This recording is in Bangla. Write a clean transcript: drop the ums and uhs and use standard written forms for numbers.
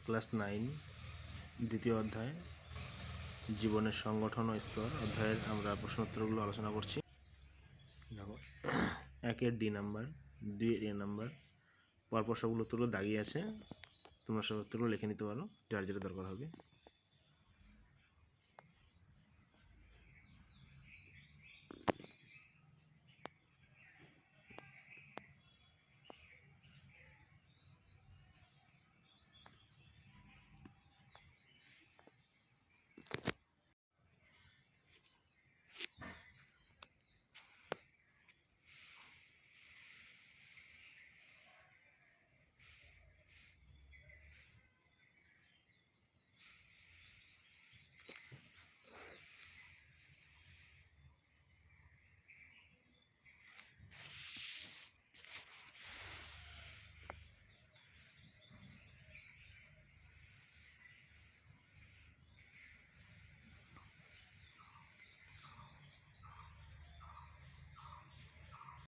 ক্লাস 9 দ্বিতীয় অধ্যায় জীবনের সংগঠন ও স্তর অধ্যায়ের আমরা প্রশ্নোত্তরগুলো আলোচনা করছি। দেখো, 1-এর ডি নাম্বার, 2-এর এ নাম্বার, পরপর সবগুলো উত্তরগুলো দাগিয়ে আছে। তোমরা সব উত্তরগুলো লিখে নিতে পারো, যার যেটা দরকার হবে।